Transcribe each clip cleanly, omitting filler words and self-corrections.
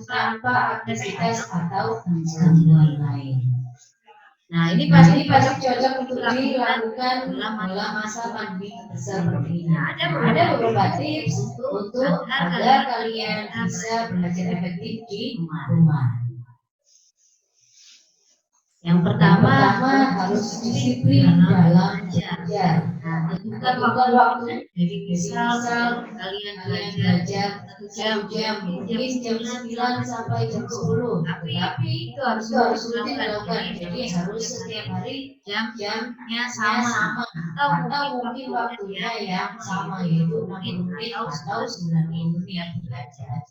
tanpa aktivitas atau gangguan lain. Nah, ini pasti cocok untuk dilakukan dalam masa pandemi seperti ini. Ada beberapa tips untuk agar kalian bisa belajar efektif di rumah. Yang pertama harus disiplin dalam belajar. Nah, tentukan waktu. Jadi misal kalian belajar 1 jam, mungkin jam 9 sampai jam 10. Tapi itu harus dilakukan. Jadi harus setiap hari jamnya sama. Atau mungkin waktunya yang sama, yaitu 60 menit atau 90 menit belajar.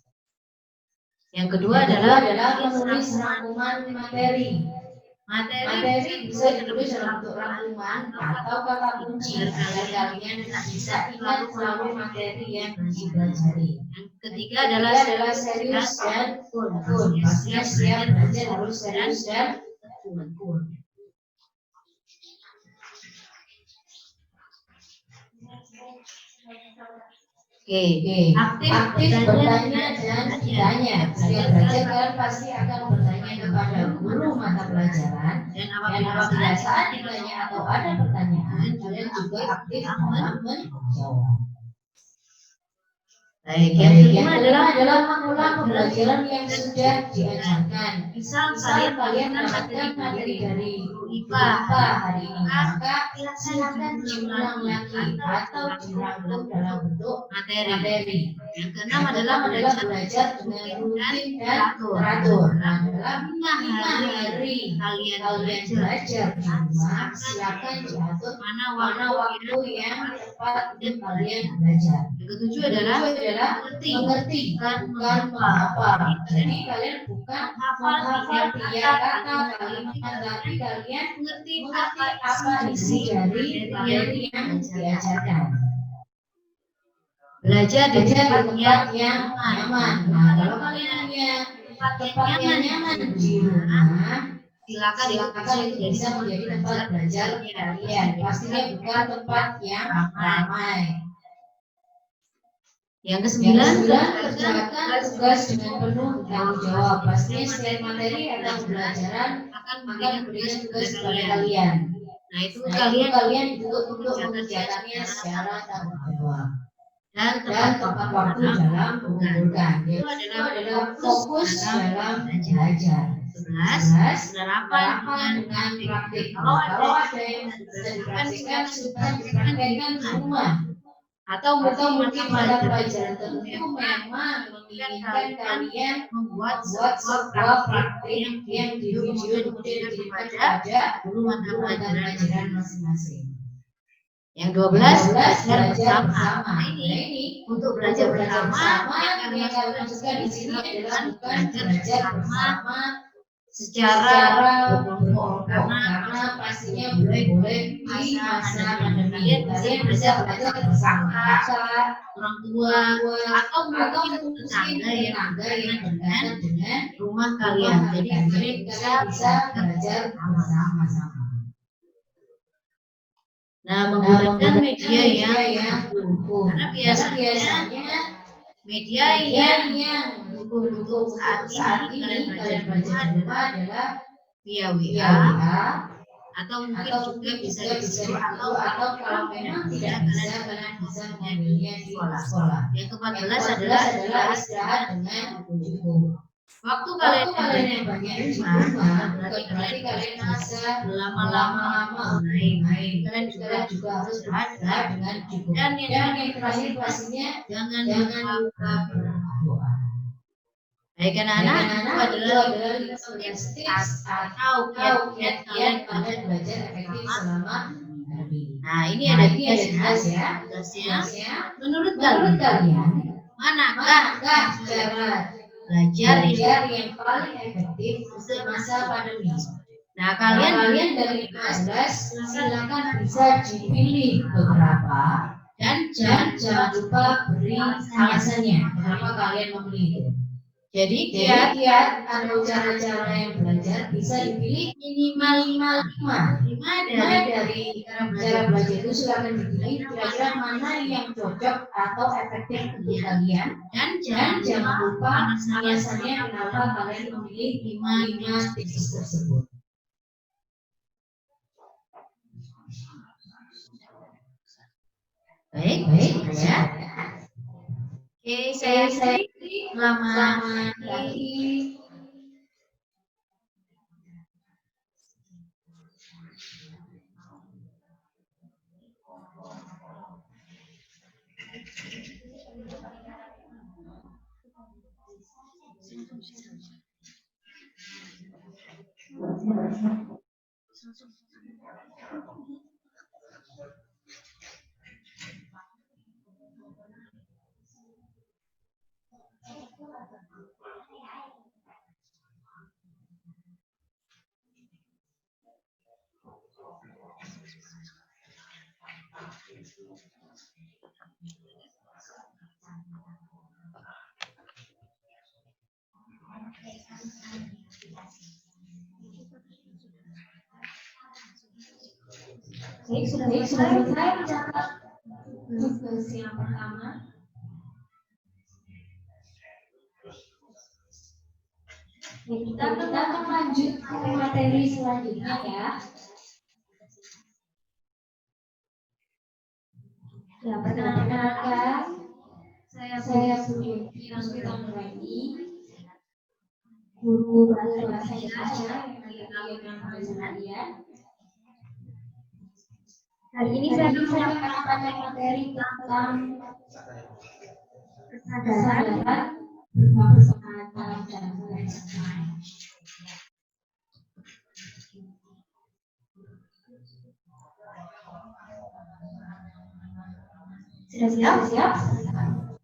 Yang kedua adalah menulis rangkuman materi. Materi bisa ditulis dalam bentuk rangkuman atau kata kunci agar kalian bisa ingat selalu materi yang dipelajari. Yang ketiga adalah serius dan tekun. Pastinya setiap belajar harus serius dan tekun. Oke. Aktif bertanya dan ditanya. Setiap belajar kalian pasti akan bertanya kepada guru mata pelajaran. Dan apabila saat ditanya atau ada pertanyaan, kalian juga aktif dalam menjawab. Baik, yang kelima adalah mengulang pembelajaran yang sudah diajarkan. Misal kalian mendapatkan materi dari IPA hari ini, maka silakan diulang lagi atau dirangkum dalam bentuk materi. Yang keenam adalah belajar dengan rutin dan teratur. Nah, dalam 5 hari kalian belajar di rumah, silakan diatur mana waktu yang tepat untuk kalian belajar. Yang ketujuh adalah mengerti bukan menghafal. Jadi kalian bukan menghafal tiap kata kalimat, tapi kalian mengerti apa isi dari materi yang diajarkan. Belajar di tempat yang nyaman. Nah, kalau kalian punya tempat yang nyaman di rumah, silakan itu bisa menjadi tempat belajar kalian. Pastinya bukan tempat yang ramai. Yang ke-9, kerjakan tugas dengan penuh tanggung jawab. Pastinya setiap materi atau pembelajaran akan memberikan tugas kepada kalian. Nah, itu kalian dituntut untuk mengerjakannya secara tanggung jawab. Dan tepat waktu dalam mengumpulkan. Itu adalah fokus dalam belajar. 11, penerapan dengan praktik. Kalau ada yang bisa dipraktikkan, sudah dipraktikkan di rumah. Atau mungkin pada pelajaran tertentu memang menginginkan kalian membuat sebuah praktik yang di video kemudian dikirimkan kepada guru mata pelajaran masing-masing. Yang 12, belajar bersama. Nah, ini untuk belajar bersama yang kalian lakukan di sini adalah bukan belajar bersama secara berkelompok, karena pastinya boleh di masa pandemi kalian bisa belajar bersama kakak, orang tua, atau mungkin tetangga yang berkaitan dengan rumah kalian. Jadi kalian bisa belajar bersama-sama. Nah, menggunakan media yang mendukung. Karena biasanya media yang mendukung saat ini kalian belajar di rumah adalah via WA atau mungkin juga bisa atau kalau memang tidak bisa kalian bisa mengambilnya di sekolah. Yang ke-14 adalah istirahat dengan cukup. Waktu kalian yang banyak di rumah, berarti kalian bisa lama-lama main. Kalian juga harus istirahat dengan cukup. Dan yang terakhir pastinya jangan lupa berdoa. Baik anak-anak, itu adalah tips atau kiat kalian pada belajar efektif selama hari. Nah, ini ada tugasnya. Menurut kalian, manakah cara belajar yang paling efektif untuk masa pandemi? Nah, kalian dari kelas silakan bisa dipilih beberapa dan jangan lupa beri alasannya kenapa kalian memilih itu. Jadi kiat atau cara-cara yang belajar bisa dipilih minimal 5 dari cara belajar itu silakan dipilih kira-kira mana yang cocok atau efektif untuk kalian dan jangan lupa alasannya kenapa kalian memilih 5 tips tersebut. Baik ya. Oke, saya selamat pagi. Sudah selesai mencatat tugas yang pertama. Kita akan lanjut ke materi selanjutnya ya. Perkenalkan, saya Bu Yusuf Nurani, guru bahasa Indonesia yang akan kalian. Hari ini saya akan materi tentang kesadaran bermanfaat dalam cara belajar. Sudah siap?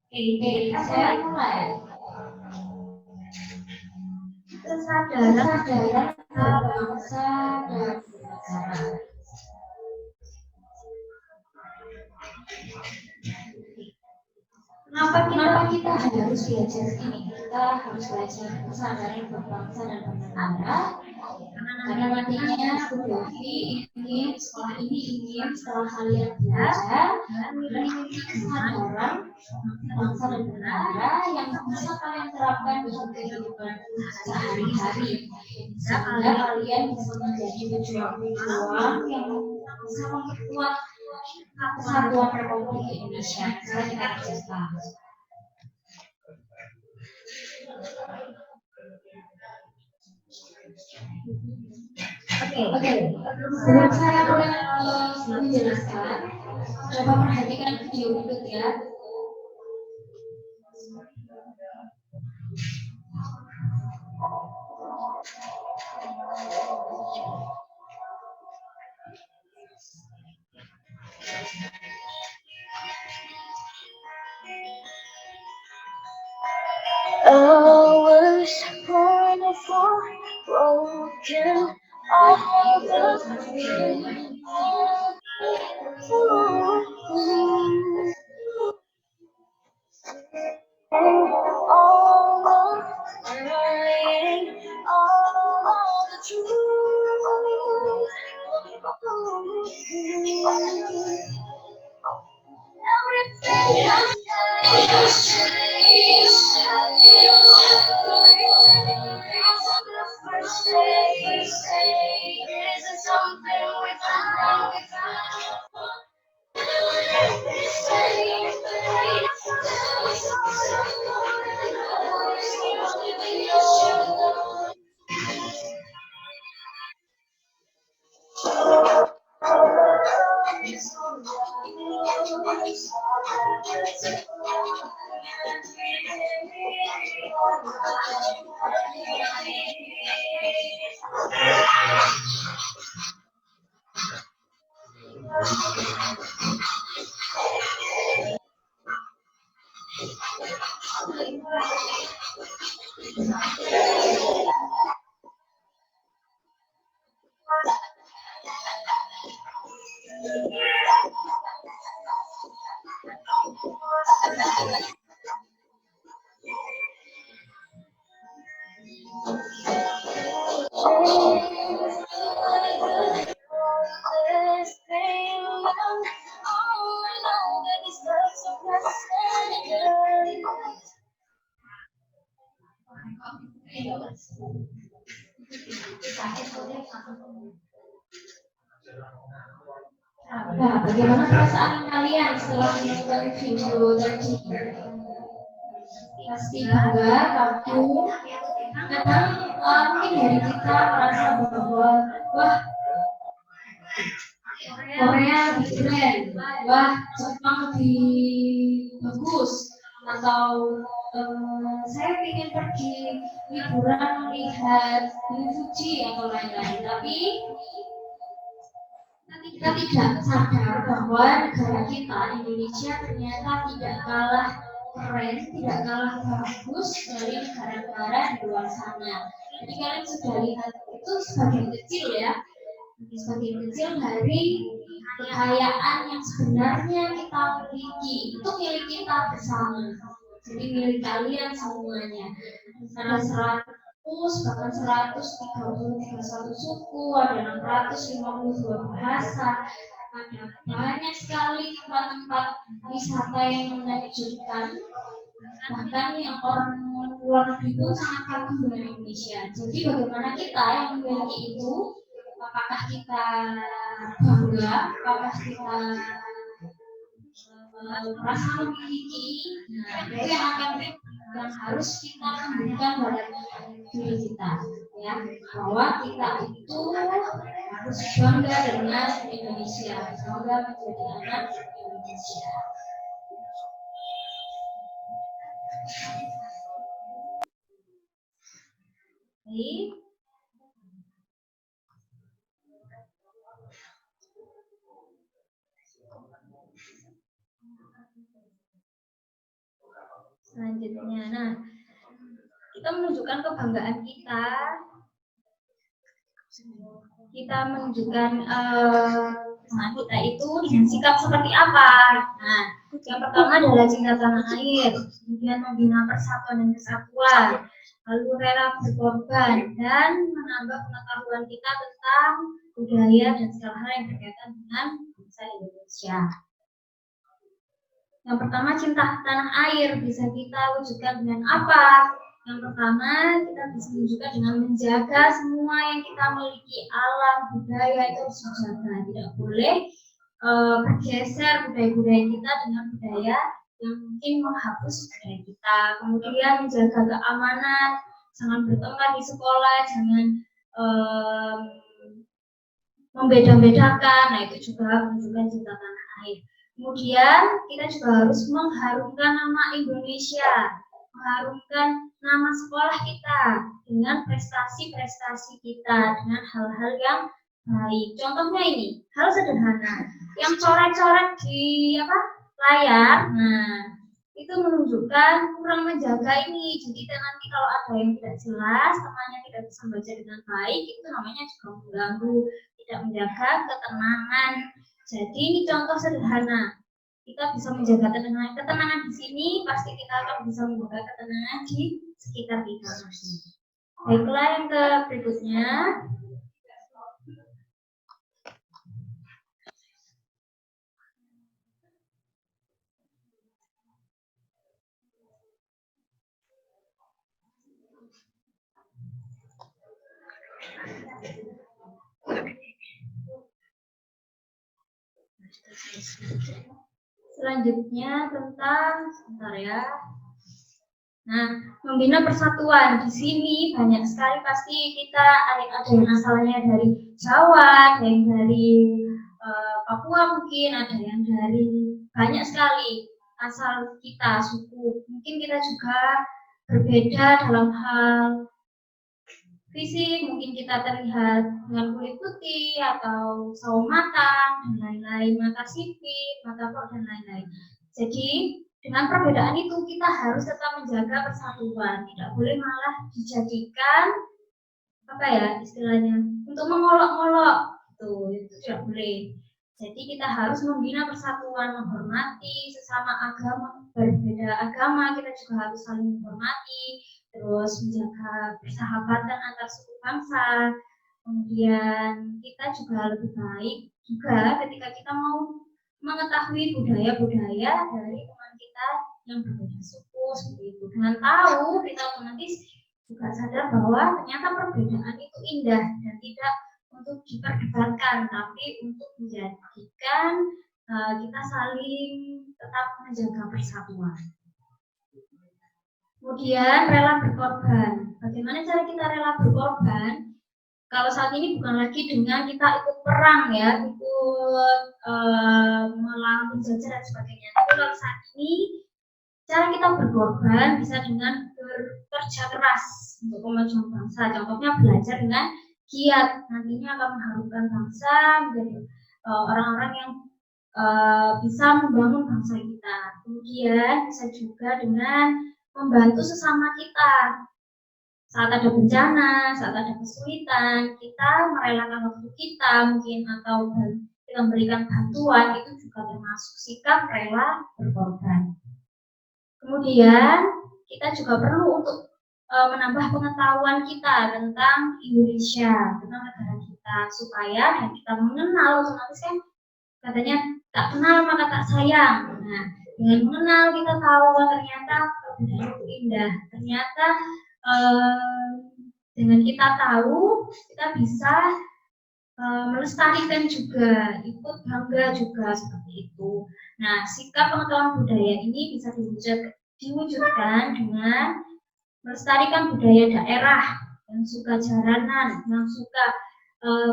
Oke, saya mulai. Kesadaran berbangsa dan bernegara. Kenapa kita harus belajar ini? Kita harus belajar kesadaran berbangsa dan bernegara. Karena nantinya Budiovi ingin sekolah ini ingin setelah kalian belajar memiliki kesadaran bangsa dan bernegara yang bisa kalian terapkan di kehidupan sehari-hari. Sehingga kalian bisa menjadi pejuang-pejuang yang bisa memperkuat Kesatuan Republik Indonesia. Saya kita kerjakan. Oke. Sebelum saya mulai menjelaskan, coba perhatikan video berikut ya. I was born for broken. I have a dream. All of crying, all of the truth. Everything has changed. The first day isn't something we found. Nah, bagaimana perasaan kalian setelah menonton video tadi? Pasti bangga, kagum, kadang mungkin dari kita merasa bahwa wah Korea lebih keren, wah Jepang lebih bagus, atau saya ingin pergi liburan melihat Gunung Fuji atau lain-lain. Tapi kita tidak sadar bahwa negara kita Indonesia ternyata tidak kalah keren, tidak kalah bagus dari negara-negara di luar sana. Jadi kalian sudah lihat itu sebagian kecil ya, sebagian kecil dari kekayaan yang sebenarnya kita miliki. Itu milik kita bersama. Jadi milik kalian semuanya. Ada 100, bahkan 131 suku, ada 652 bahasa, ada banyak sekali tempat-tempat wisata yang menakjubkan. Bahkan yang orang luar negeri itu sangat kagum dengan Indonesia. Jadi bagaimana kita yang memiliki itu? Apakah kita bangga? Apakah kita merasa memiliki? Nah, itu yang harus kita memberikan pada diri kita, ya, bahwa kita itu harus bangga dengan Indonesia, bangga menjadi anak Indonesia. Baik. Selanjutnya, nah, kita menunjukkan kebanggaan kita. Kita menunjukkan semangat kita itu dengan sikap seperti apa. Nah, yang pertama adalah cinta tanah air, kemudian membina persatuan dan kesatuan, lalu rela berkorban dan menambah pengetahuan kita tentang budaya dan segala hal yang berkaitan dengan bangsa Indonesia. Yang pertama, cinta tanah air bisa kita wujudkan dengan apa? Yang pertama, kita bisa wujudkan dengan menjaga semua yang kita miliki, alam, budaya itu harus dijaga. Tidak boleh bergeser budaya-budaya kita dengan budaya yang mungkin menghapus budaya kita. Kemudian menjaga keamanan, jangan bertengkar di sekolah, jangan membeda-bedakan. Nah, itu juga menunjukkan cinta tanah air. Kemudian kita juga harus mengharumkan nama Indonesia, mengharumkan nama sekolah kita dengan prestasi-prestasi kita, dengan hal-hal yang baik. Contohnya ini, hal sederhana, yang coret-coret di layar, nah itu menunjukkan kurang menjaga ini. Jadi nanti kalau ada yang tidak jelas, temannya tidak bisa membaca dengan baik, itu namanya juga mengganggu, tidak menjaga ketenangan. Jadi ini contoh sederhana. Kita bisa menjaga ketenangan di sini, pasti kita akan bisa menjaga ketenangan di sekitar kita. Baiklah, yang ke berikutnya. Selanjutnya tentang sebentar ya. Nah, membina persatuan. Di sini banyak sekali pasti kita ada yang asalnya dari Jawa, ada yang dari Papua mungkin, ada yang dari banyak sekali asal kita, suku. Mungkin kita juga berbeda dalam hal fisik, mungkin kita terlihat dengan kulit putih atau sawo matang dan lain-lain, mata sipit, mata kok dan lain-lain. Jadi dengan perbedaan itu kita harus tetap menjaga persatuan, tidak boleh malah dijadikan istilahnya untuk mengolok-olok, itu tidak boleh. Jadi kita harus membina persatuan, menghormati sesama agama, berbeda agama kita juga harus saling menghormati. terus menjaga persahabatan antar suku bangsa. Kemudian kita juga lebih baik juga ketika kita mau mengetahui budaya-budaya dari teman kita yang berbeda suku seperti itu. Dengan tahu kita otomatis juga sadar bahwa ternyata perbedaan itu indah dan tidak untuk diperdebatkan, tapi untuk menjadikan kita saling tetap menjaga persatuan. Kemudian rela berkorban. Bagaimana cara kita rela berkorban? Kalau saat ini bukan lagi dengan kita ikut perang ya, ikut melawan penjajah dan sebagainya. Tapi kalau saat ini cara kita berkorban bisa dengan bekerja keras untuk kemajuan bangsa. Contohnya belajar dengan giat, nantinya akan mengharumkan bangsa menjadi orang-orang yang bisa membangun bangsa kita. Kemudian bisa juga dengan membantu sesama kita. Saat ada bencana, saat ada kesulitan, kita merelakan waktu kita mungkin atau kita memberikan bantuan, itu juga termasuk sikap rela berkorban. Kemudian kita juga perlu untuk menambah pengetahuan kita tentang Indonesia, tentang negara kita, supaya dan kita mengenal, otomatis kan katanya tak kenal maka tak sayang. Nah, dengan mengenal kita tahu ternyata kebudayaan itu indah. Ternyata dengan kita tahu kita bisa melestarikan juga, ikut bangga juga seperti itu. Nah, sikap pengetahuan budaya ini bisa diwujudkan dengan melestarikan budaya daerah yang suka jaranan, yang suka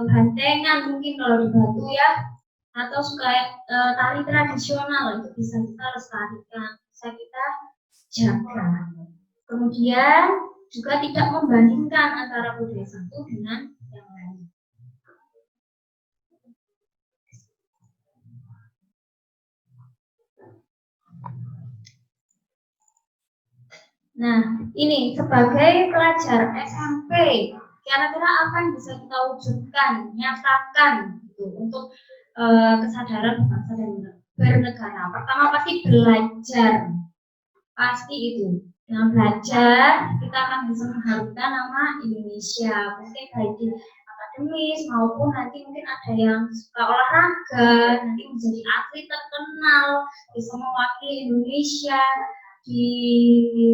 bantengan mungkin kalau di Batu ya, atau suka tari tradisional, itu bisa kita lestarikan, bisa kita jaga. Kemudian juga tidak membandingkan antara budaya satu dengan yang lain. Nah, ini sebagai pelajar SMP, kira-kira apa yang bisa kita wujudkan, nyatakan gitu, untuk kesadaran bangsa dan bernegara. Pertama pasti belajar, pasti itu. Dengan belajar kita akan bisa mengharumkan nama Indonesia, mungkin baik di akademis maupun nanti mungkin ada yang suka olahraga, nanti menjadi atlet terkenal, bisa mewakili Indonesia di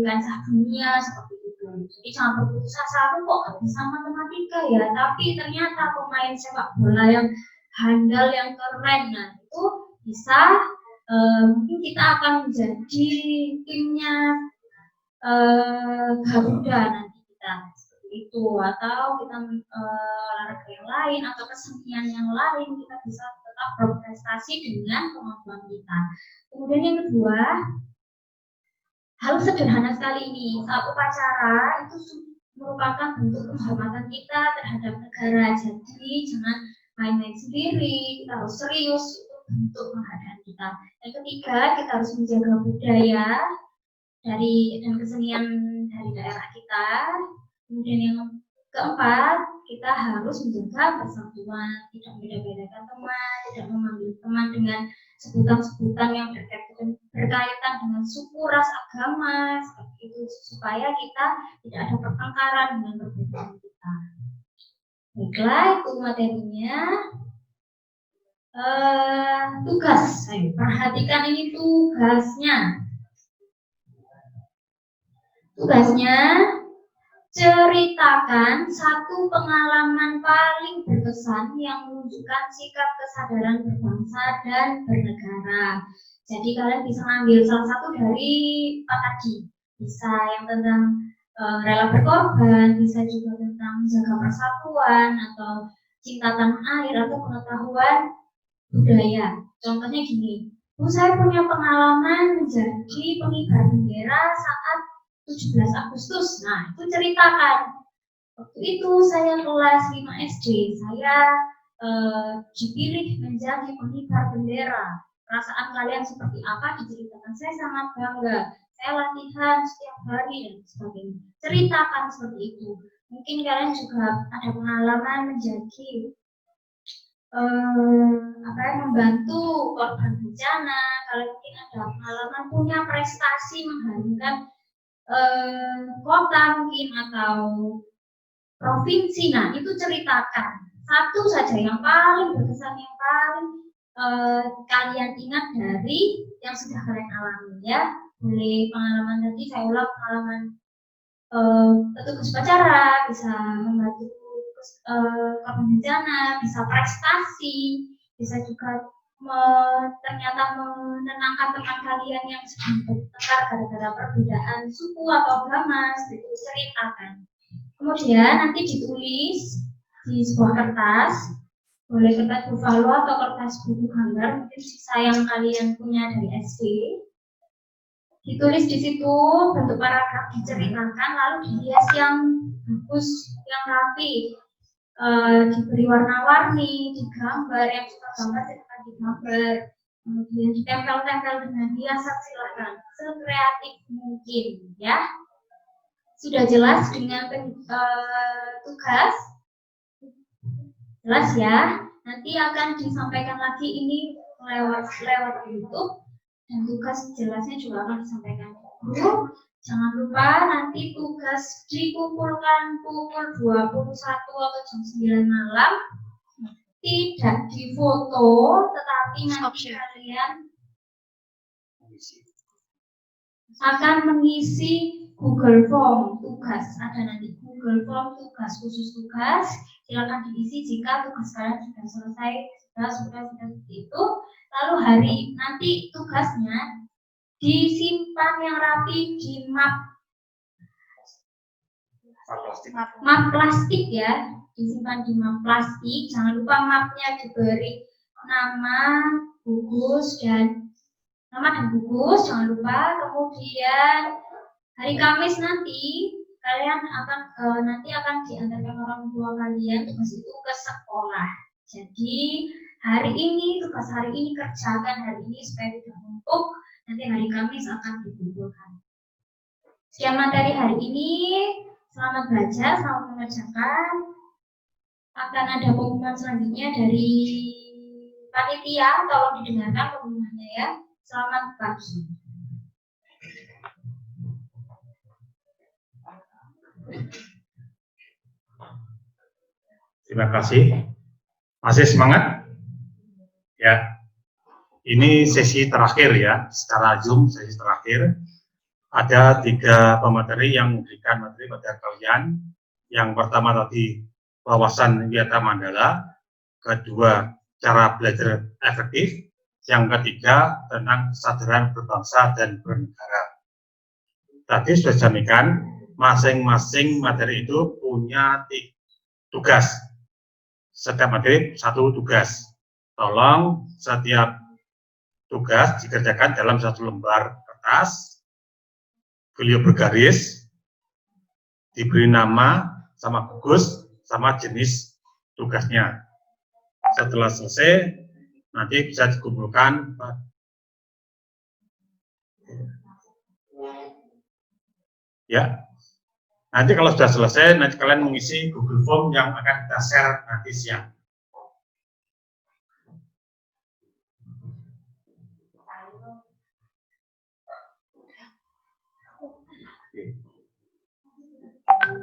kancah dunia seperti itu. Jadi jangan berputus asa, kok gak bisa matematika ya, tapi ternyata pemain sepak bola yang handal, yang keren, nah itu bisa mungkin kita akan menjadi timnya Garuda nanti kita seperti itu, atau kita olahraga yang lain atau kesenian yang lain, kita bisa tetap berprestasi dengan kemampuan kita. Kemudian yang kedua, hal sederhana sekali ini, saat upacara itu merupakan bentuk penghormatan kita terhadap negara. Jadi jangan main-main sendiri, kita harus serius, itu bentuk penghargaan kita. Yang ketiga, kita harus menjaga budaya dari dan kesenian dari daerah kita. Kemudian yang keempat, kita harus menjaga persatuan, tidak membeda-bedakan teman, tidak memanggil teman dengan sebutan-sebutan yang berkaitan dengan suku, ras, agama, seperti itu, supaya kita tidak ada pertengkaran dengan perbedaan kita. Baiklah, itu materinya. Tugas, perhatikan ini tugasnya. Tugasnya, ceritakan satu pengalaman paling berkesan yang menunjukkan sikap kesadaran berbangsa dan bernegara. Jadi kalian bisa ambil salah satu dari empat tadi. Bisa yang tentang rela berkorban, bisa juga tentang menjaga persatuan atau cinta tanah air atau pengetahuan budaya. Contohnya gini, saya punya pengalaman menjadi pengibar bendera saat 17 Agustus. Nah, itu ceritakan. Waktu itu saya kelas 5 SD, saya dipilih menjadi pengibar bendera. Perasaan kalian seperti apa diceritakan. Saya sangat bangga. Saya latihan setiap hari dan sebagainya. Ceritakan seperti itu. Mungkin kalian juga ada pengalaman menjadi membantu korban bencana. Kalian mungkin ada pengalaman punya prestasi mengharumkan kota mungkin atau provinsi. Nah, itu ceritakan satu saja yang paling berkesan, yang paling kalian ingat dari yang sudah kalian alami ya. Boleh pengalaman tadi saya ulang, pengalaman petugas upacara, bisa membantu korban bencana, bisa prestasi, bisa juga ternyata menenangkan teman kalian yang sedang bertengkar gara-gara perbedaan suku atau agama, itu ceritakan. Kemudian nanti ditulis di sebuah kertas, boleh kertas buffalo atau kertas buku gambar, mungkin sisa yang kalian punya dari SD. Ditulis di situ bentuk paragraf, diceritakan, lalu dihias yang bagus, yang rapi, diberi warna-warni, digambar, yang suka gambar silahkan digambar, kemudian ditempel-tempel dengan hiasan, silahkan sekreatif mungkin ya. Sudah jelas dengan tugas? Jelas ya. Nanti akan disampaikan lagi ini lewat YouTube, dan tugas jelasnya juga akan disampaikan ke guru. Jangan lupa nanti tugas dikumpulkan pukul 21 atau jam 9 malam. Tidak difoto, tetapi nanti kalian akan mengisi Google Form tugas. Ada nanti Google Form tugas, khusus tugas. Silakan diisi jika tugas kalian sudah selesai, sudah seperti itu. Lalu hari nanti tugasnya disimpan yang rapi di map plastik ya, disimpan di map plastik. Jangan lupa mapnya diberi nama, gugus dan gugus, jangan lupa. Kemudian hari Kamis nanti kalian akan diantarkan orang tua kalian tugas itu ke sekolah. Jadi hari ini tugas hari ini kerjakan hari ini supaya tidak numpuk. Nanti hari Kamis akan dikumpulkan. Sekian materi hari ini. Selamat belajar, selamat mengerjakan. Akan ada pengumuman selanjutnya dari panitia, tolong didengarkan pengumumannya ya. Selamat pagi. Terima kasih. Masih semangat? Ya. Ini sesi terakhir ya, secara Zoom sesi terakhir. Ada 3 pemateri yang memberikan materi pada kalian. Yang pertama tadi wawasan Wiyata Mandala, kedua cara belajar efektif, yang ketiga tentang kesadaran berbangsa dan bernegara. Tadi sudah disampaikan, masing-masing materi itu punya tugas. Setiap materi 1 tugas. Tolong setiap tugas dikerjakan dalam 1 lembar kertas, beliau bergaris, diberi nama sama gugus sama jenis tugasnya. Setelah selesai nanti bisa dikumpulkan ya. Nanti kalau sudah selesai nanti kalian mengisi Google Form yang akan kita share nanti siang.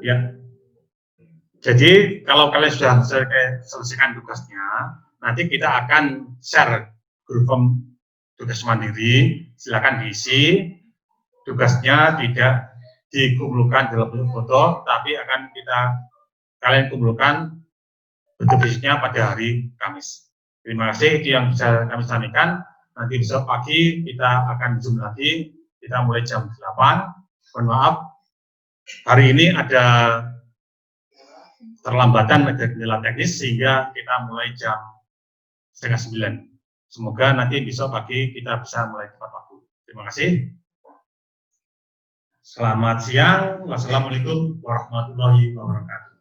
Ya, jadi kalau kalian sudah selesaikan tugasnya, nanti kita akan share Google Form tugas mandiri. Silakan diisi. Tugasnya tidak dikumpulkan dalam bentuk foto, tapi akan kalian kumpulkan bentuk fisiknya pada hari Kamis. Terima kasih. Itu yang bisa kami sampaikan. Nanti besok pagi kita akan Zoom lagi. Kita mulai jam 8. Mohon maaf. Hari ini ada terlambatan, ada kendala teknis sehingga kita mulai jam 8:30. Semoga nanti besok pagi kita bisa mulai tepat waktu. Terima kasih. Selamat siang. Wassalamualaikum warahmatullahi wabarakatuh.